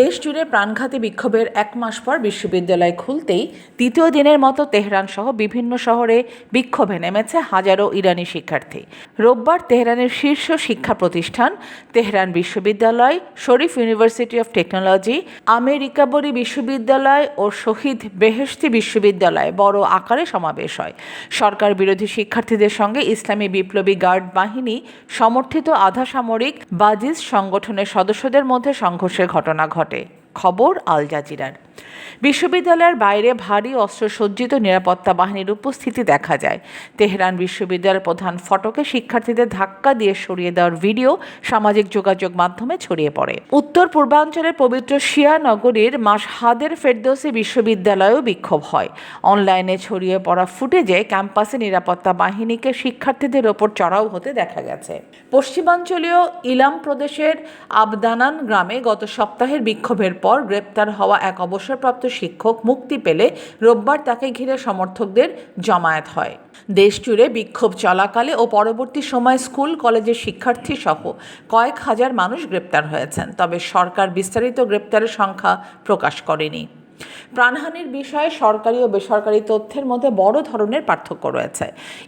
দেশ জুড়ে প্রাণঘাতী বিক্ষোভের এক মাস পর বিশ্ববিদ্যালয় খুলতেই দ্বিতীয় দিনের মতো তেহরান সহ বিভিন্ন শহরে বিক্ষোভে নেমেছে হাজারো ইরানি শিক্ষার্থী। রোববার তেহরানের শীর্ষ শিক্ষা প্রতিষ্ঠান তেহরান বিশ্ববিদ্যালয়, শরীফ ইউনিভার্সিটি অফ টেকনোলজি, আমেরিকাবরি বিশ্ববিদ্যালয় ও শহীদ বেহেশতি বিশ্ববিদ্যালয়ে বড় আকারে সমাবেশ হয়। সরকার বিরোধী শিক্ষার্থীদের সঙ্গে ইসলামী বিপ্লবী গার্ড বাহিনী সমর্থিত আধা সামরিক বাজিজ সংগঠনের সদস্যদের মধ্যে সংঘর্ষের ঘটনা ঘটে। খবর আল জাজিরার। বিশ্ববিদ্যালয়ের বাইরে ভারী অস্ত্রসজ্জিত নিরাপত্তা বাহিনীর উপস্থিতি দেখা যায়। তেহরান বিশ্ববিদ্যালয়ের প্রধান ফটকে শিক্ষার্থীদের ধাক্কা দিয়ে সরিয়ে দেওয়ার ভিডিও সামাজিক যোগাযোগ মাধ্যমে ছড়িয়ে পড়ে। উত্তর পূর্বাঞ্চলের পবিত্র শিয়া নগরীর মাশহাদের ফেরদৌসি বিশ্ববিদ্যালয়েও বিক্ষোভ হয়। অনলাইনে ছড়িয়ে পড়া ফুটেজে ক্যাম্পাসে নিরাপত্তা বাহিনীকে শিক্ষার্থীদের ওপর চড়াও হতে দেখা গেছে। পশ্চিমাঞ্চলীয় ইলাম প্রদেশের আবদানান গ্রামে গত সপ্তাহের বিক্ষোভের পর গ্রেপ্তার হওয়া এক অবসরপ্রাপ্ত শিক্ষক মুক্তি পেলে রোববার তাকে ঘিরে সমর্থকদের জমায়েত হয়। দেশ জুড়ে বিক্ষোভ চলাকালে ও পরবর্তী সময়ে স্কুল কলেজের শিক্ষার্থী সহ কয়েক হাজার মানুষ গ্রেপ্তার হয়েছেন, তবে সরকার বিস্তারিত গ্রেপ্তারের সংখ্যা প্রকাশ করেনি। প্রাণহানির বিষয়ে সরকারি ও বেসরকারি তথ্যের মধ্যে বড় ধরনের পার্থক্য রয়েছে।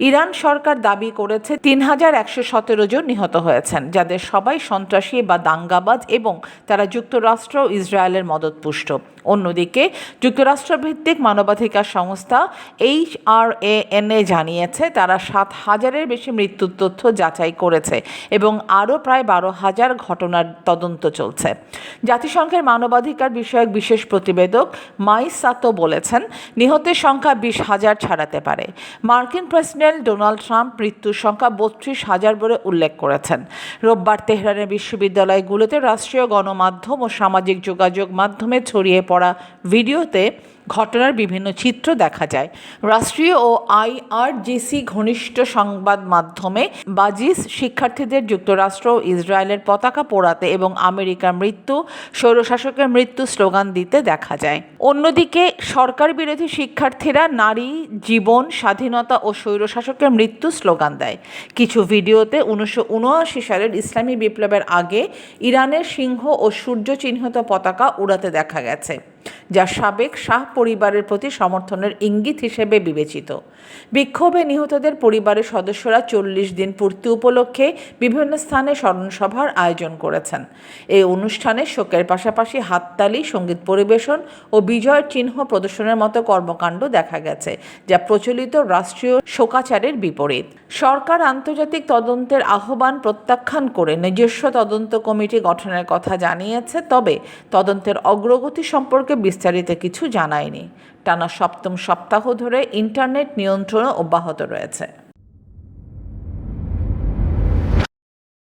ইরান সরকার দাবি করেছে ৩,১১৭ জন নিহত হয়েছেন, যাদের সবাই সন্ত্রাসী বা দাঙ্গাবাজ এবং তারা যুক্তরাষ্ট্র ও ইসরায়েলের মদতপুষ্ট। অন্যদিকে যুক্তরাষ্ট্রভিত্তিক মানবাধিকার সংস্থা HRAN জানিয়েছে তারা ৭,০০০-এর বেশি মৃত্যুর তথ্য যাচাই করেছে এবং আরও প্রায় ১২,০০০ ঘটনার তদন্ত চলছে। জাতিসংঘের মানবাধিকার বিষয়ক বিশেষ প্রতিবেদক মাইস সাতো বলেছেন নিহতের সংখ্যা ২০,০০০ ছাড়াতে পারে। মার্কিন প্রেসিডেন্ট ডোনাল্ড ট্রাম্প মৃত্যুর সংখ্যা ৩২,০০০ বলে উল্লেখ করেছেন। রোববার তেহরানের বিশ্ববিদ্যালয়গুলোতে রাষ্ট্রীয় গণমাধ্যম ও সামাজিক যোগাযোগ মাধ্যমে ছড়িয়ে পড়া ভিডিওতে ঘটনার বিভিন্ন চিত্র দেখা যায়। রাষ্ট্রীয় ও IRGC ঘনিষ্ঠ সংবাদ মাধ্যমে বাজিস শিক্ষার্থীদের যুক্তরাষ্ট্র ও ইসরায়েলের পতাকা পোড়াতে এবং আমেরিকার মৃত্যু, স্বৈরশাসকের মৃত্যু স্লোগান দিতে দেখা যায়। অন্যদিকে সরকার বিরোধী শিক্ষার্থীরা নারী, জীবন, স্বাধীনতা ও স্বৈরশাসকের মৃত্যু স্লোগান দেয়। কিছু ভিডিওতে 1979 সালের ইসলামী বিপ্লবের আগে ইরানের সিংহ ও সূর্য চিহ্নিত পতাকা উড়াতে দেখা গেছে, যা সাবেক শাহ পরিবারের প্রতি সমর্থনের ইঙ্গিত হিসেবে বিবেচিত। বিক্ষোভে নিহতদের পরিবারের সদস্যরা 40 দিন পূর্তি উপলক্ষে বিভিন্ন স্থানে স্মরণসভার আয়োজন করেছেন। এই অনুষ্ঠানে শোকের পাশাপাশি হাততালি, সঙ্গীত পরিবেশন ও বিজয়ের চিহ্ন প্রদর্শনের মতো কর্মকাণ্ড দেখা গেছে, যা প্রচলিত রাষ্ট্রীয় শোকাচারের বিপরীত। সরকার আন্তর্জাতিক তদন্তের আহ্বান প্রত্যাখ্যান করে নিজস্ব তদন্ত কমিটি গঠনের কথা জানিয়েছে, তবে তদন্তের অগ্রগতি সম্পর্কে বিস্তারিত কিছু জানায়নি। টানা 7ম সপ্তাহ ধরে ইন্টারনেট নিয়ন্ত্রণও অব্যাহত রয়েছে।